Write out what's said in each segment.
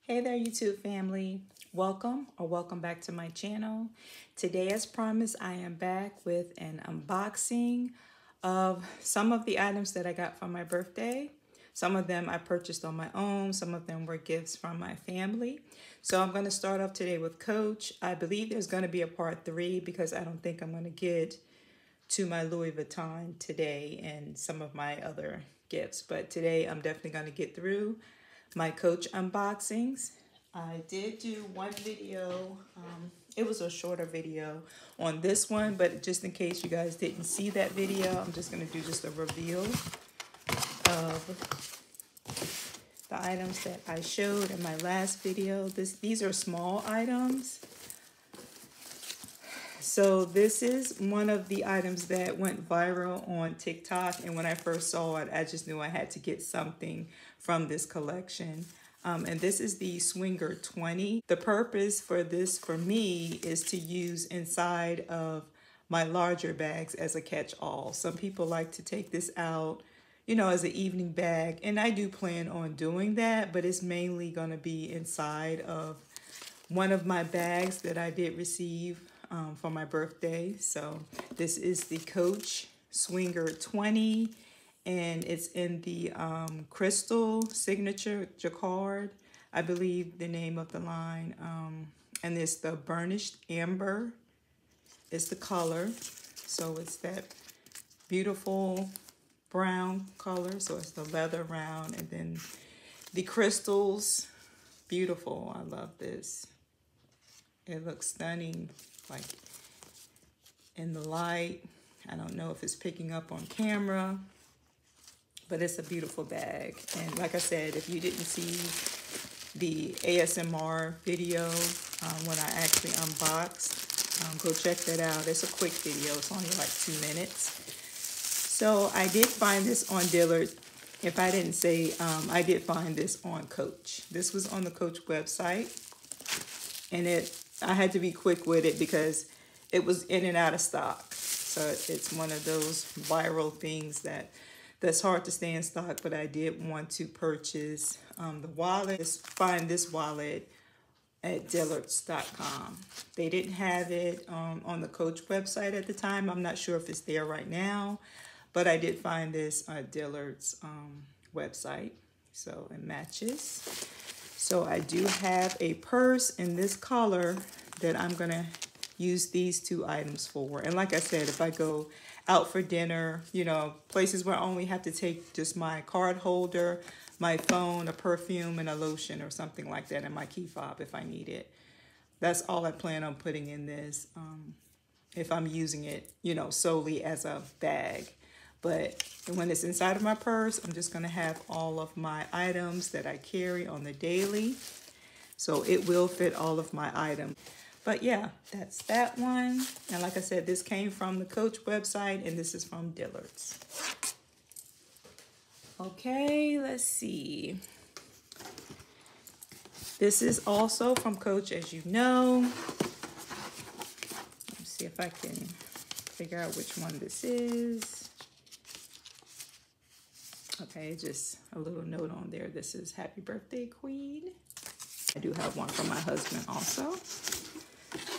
Hey there, YouTube family. Welcome back to my channel. Today, as promised, I am back with an unboxing of some of the items that I got for my birthday. Some of them I purchased on my own. Some of them were gifts from my family. So I'm going to start off today with Coach. I believe there's going to be a part 3 because I don't think I'm going to get to my Louis Vuitton today and some of my other gifts. But today I'm definitely going to get through my Coach unboxings. I did do one video. It was a shorter video on this one, but just in case you guys didn't see that video, I'm just going to do just a reveal of the items that I showed in my last video. These are small items. So this is one of the items that went viral on TikTok, and when I first saw it, I just knew I had to get something from this collection. And this is the Swinger 20. The purpose for this for me is to use inside of my larger bags as a catch-all. Some people like to take this out, you know, as an evening bag, and I do plan on doing that, but it's mainly going to be inside of one of my bags that I did receive for my birthday. So this is the Coach Swinger 20, and it's in the Crystal Signature Jacquard, I believe the name of the line. And it's the Burnished Amber is the color. So it's that beautiful brown color. So it's the leather round, and then the crystals, beautiful. I love this. It looks stunning, like in the light. I don't know if it's picking up on camera, but it's a beautiful bag. And like I said, if you didn't see the ASMR video when I actually unboxed, go check that out. It's a quick video. It's only like 2 minutes. So I did find this on Dillard. If I didn't say, I did find this on Coach. This was on the Coach website, and I had to be quick with it because it was in and out of stock. So it's one of those viral things that's hard to stay in stock, but I did want to purchase the wallet. Find this wallet at dillards.com. They didn't have it on the Coach website at the time. I'm not sure if it's there right now, but I did find this at Dillard's website. So it matches. So I do have a purse in this color that I'm going to use these 2 items for. And like I said, if I go out for dinner, you know, places where I only have to take just my card holder, my phone, a perfume, and a lotion or something like that, and my key fob if I need it. That's all I plan on putting in this if I'm using it, you know, solely as a bag. But when it's inside of my purse, I'm just going to have all of my items that I carry on the daily. So it will fit all of my items. But yeah, that's that one. And like I said, this came from the Coach website, and this is from Dillard's. Okay, let's see. This is also from Coach, as you know. Let's see if I can figure out which one this is. Okay, just a little note on there. This is Happy Birthday, Queen. I do have one from my husband also.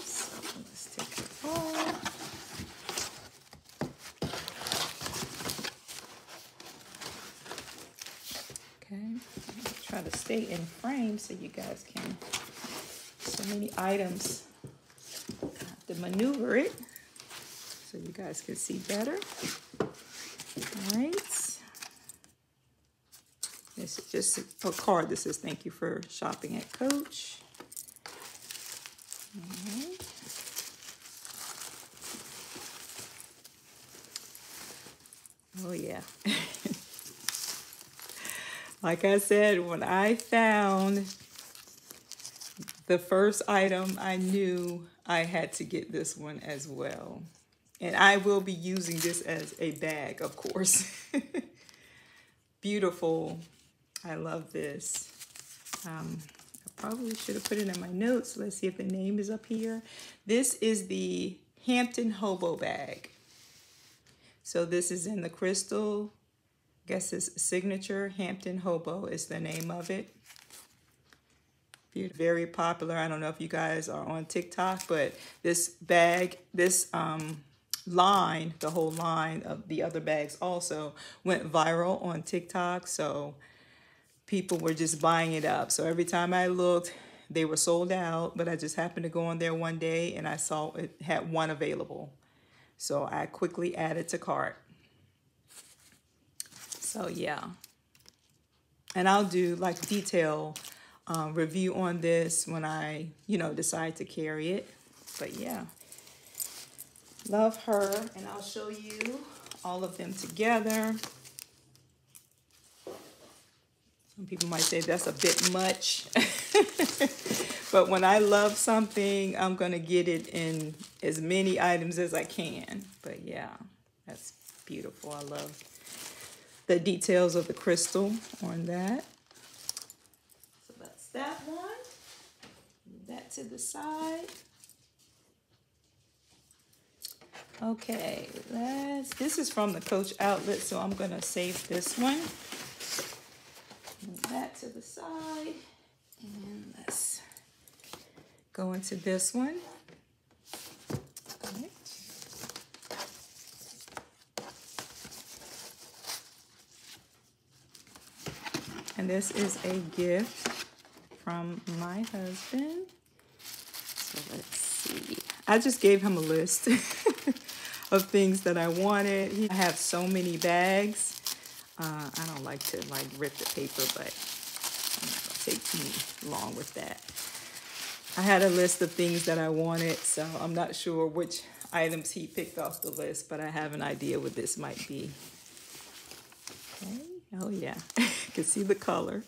So let's take it off. Okay, try to stay in frame so you guys can, so many items, I have to maneuver it so you guys can see better. All right. This is just a card that says thank you for shopping at Coach. All right. Oh yeah. Like I said, when I found the first item, I knew I had to get this one as well. And I will be using this as a bag, of course. Beautiful. I love this. I probably should have put it in my notes. Let's see if the name is up here. This is the Hampton Hobo bag. So this is in the Crystal, I guess it's Signature Hampton Hobo is the name of it. Very popular. I don't know if you guys are on TikTok, but this bag, this line, the whole line of the other bags also went viral on TikTok. So people were just buying it up. So every time I looked, they were sold out, but I just happened to go on there one day and I saw it had one available. So I quickly added to cart. So yeah. And I'll do like detail review on this when I, decide to carry it. But yeah, love her. And I'll show you all of them together. Some people might say that's a bit much. But when I love something, I'm going to get it in as many items as I can. But yeah, that's beautiful. I love the details of the crystal on that. So that's that one. Move that to the side. Okay, this is from the Coach outlet, so I'm going to save this one. Move that to the side. And let's go into this one. All right. And this is a gift from my husband. So let's see. I just gave him a list of things that I wanted. I have so many bags. I don't like to rip the paper, but I'm not gonna take too long with that. I had a list of things that I wanted, so I'm not sure which items he picked off the list, but I have an idea what this might be. Okay. Oh yeah, you can see the color.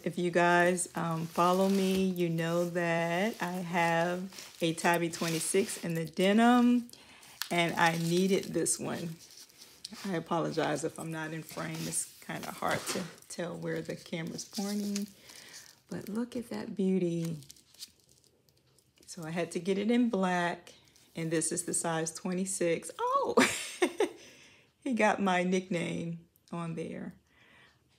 If you guys follow me, you know that I have a Tabby 26 in the denim, and I needed this one. I apologize if I'm not in frame. It's kind of hard to tell where the camera's pointing, but look at that beauty. So I had to get it in black, and this is the size 26. Oh, he got my nickname on there.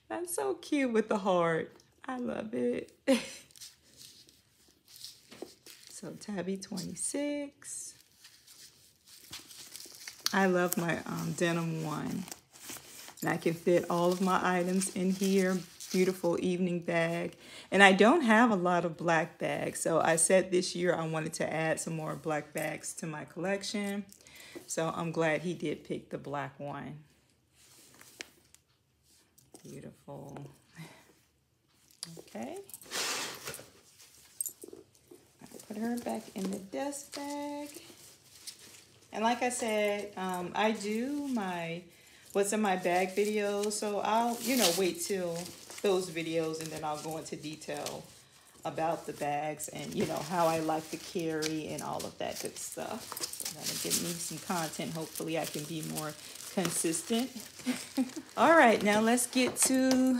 That's so cute with the heart. I love it. So Tabby 26. I love my denim one. And I can fit all of my items in here. Beautiful evening bag. And I don't have a lot of black bags. So I said this year I wanted to add some more black bags to my collection. So I'm glad he did pick the black one. Beautiful. Okay. I'll put her back in the dust bag. And like I said, I do my what's in my bag videos. So I'll, wait till those videos and then I'll go into detail about the bags and, how I like to carry and all of that good stuff. So that'll give me some content. Hopefully I can be more consistent. All right, now let's get to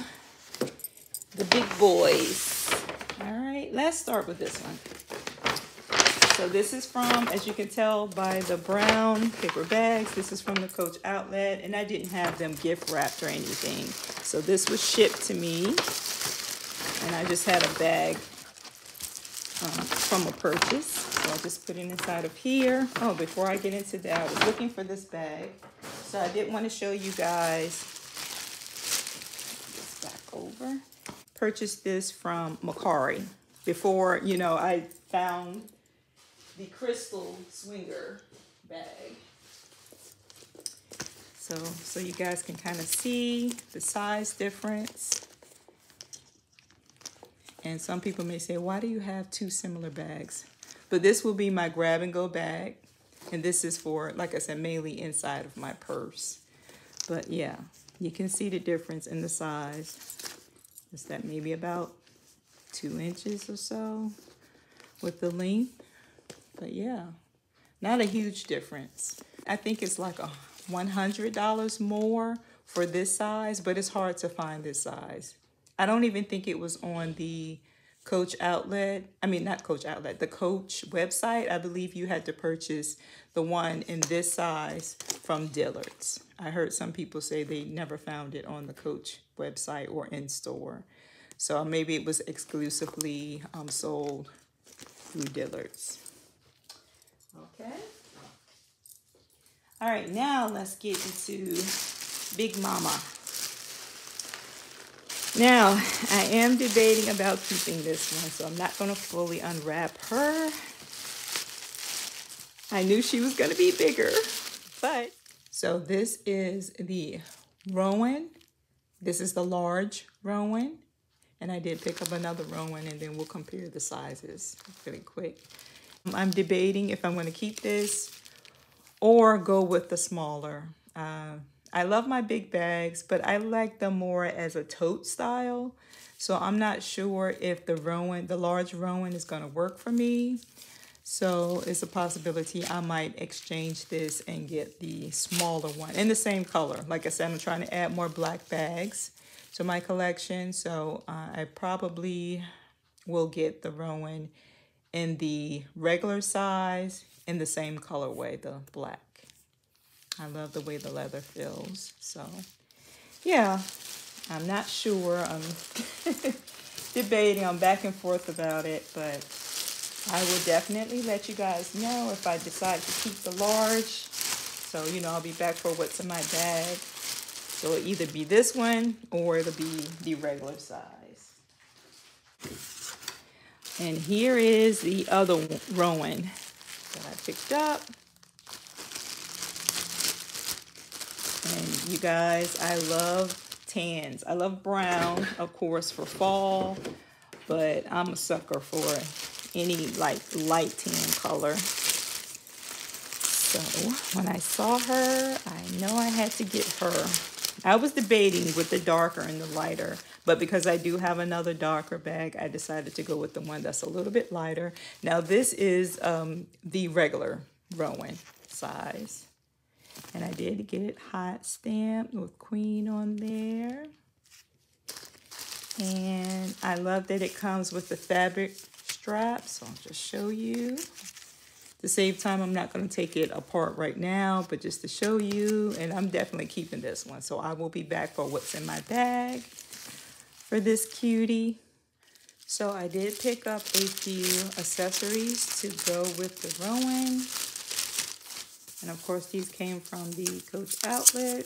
the big boys. All right, let's start with this one. So this is from, as you can tell by the brown paper bags, this is from the Coach outlet, and I didn't have them gift wrapped or anything. So this was shipped to me, and I just had a bag from a purchase. So I'll just put it inside of here. Oh, before I get into that, I was looking for this bag. So I did want to show you guys this back over. Purchased this from Mercari before, I found the crystal swinger bag. So you guys can kind of see the size difference. And some people may say, why do you have two similar bags? But this will be my grab and go bag. And this is for, like I said, mainly inside of my purse. But yeah, you can see the difference in the size. Is that maybe about 2 inches or so with the length? But yeah, not a huge difference. I think it's like $100 more for this size, but it's hard to find this size. I don't even think it was on the Coach outlet. I mean, not Coach outlet, the Coach website. I believe you had to purchase the one in this size from Dillard's. I heard some people say they never found it on the Coach website or in store. So maybe it was exclusively sold through Dillard's. Okay. All right, now let's get into Big Mama. Now, I am debating about keeping this one, so I'm not going to fully unwrap her. I knew she was going to be bigger, but... So this is the Rowan. This is the large Rowan. And I did pick up another Rowan, and then we'll compare the sizes really quick. I'm debating if I'm going to keep this or go with the smaller. I love my big bags, but I like them more as a tote style. So I'm not sure if the Rowan, the large Rowan, is going to work for me. So it's a possibility I might exchange this and get the smaller one in the same color. Like I said, I'm trying to add more black bags to my collection. So I probably will get the Rowan in the regular size in the same colorway, the black. I love the way the leather feels. So yeah, I'm not sure. I'm debating. I'm back and forth about it, but I will definitely let you guys know if I decide to keep the large. So, you know, I'll be back for what's in my bag. So it'll either be this one or it'll be the regular size. And here is the other Rowan that I picked up. And you guys, I love tans. I love brown, of course, for fall, but I'm a sucker for any like light tan color. So when I saw her, I know I had to get her. I was debating with the darker and the lighter, but because I do have another darker bag, I decided to go with the one that's a little bit lighter. Now this is the regular Rowan size. And I did get it hot stamped with Queen on there. And I love that it comes with the fabric strap. So I'll just show you. To save time, I'm not going to take it apart right now, but just to show you. And I'm definitely keeping this one. So I will be back for what's in my bag for this cutie. So I did pick up a few accessories to go with the Rowan. And of course, these came from the Coach outlet.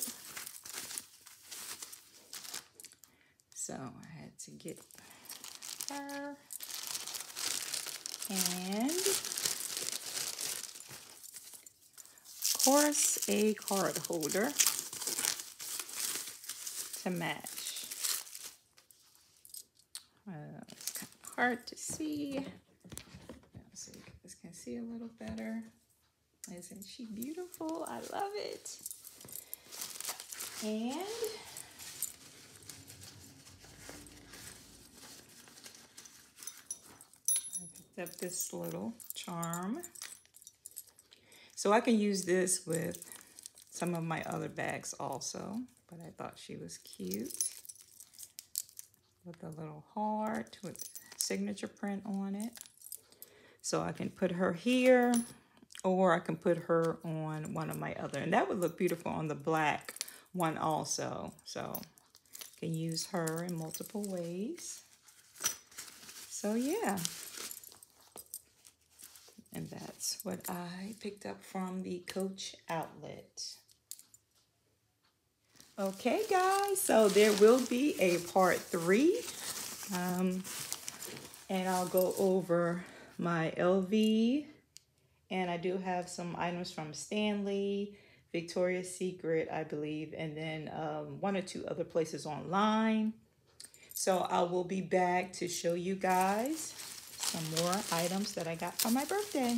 So I had to get her. And of course, a card holder to match. It's kind of hard to see. So you guys can see a little better. Isn't she beautiful? I love it. And I picked up this little charm. So I can use this with some of my other bags also, but I thought she was cute. With a little heart with signature print on it. So I can put her here, or I can put her on one of my other, and that would look beautiful on the black one also. So I can use her in multiple ways. So yeah. And that's what I picked up from the Coach outlet. Okay, guys, so there will be a part 3. And I'll go over my LV. And I do have some items from Stanley, Victoria's Secret, I believe, and then 1 or 2 other places online. So I will be back to show you guys some more items that I got for my birthday.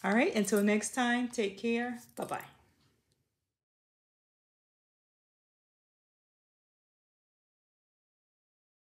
All right, until next time, take care. Bye-bye.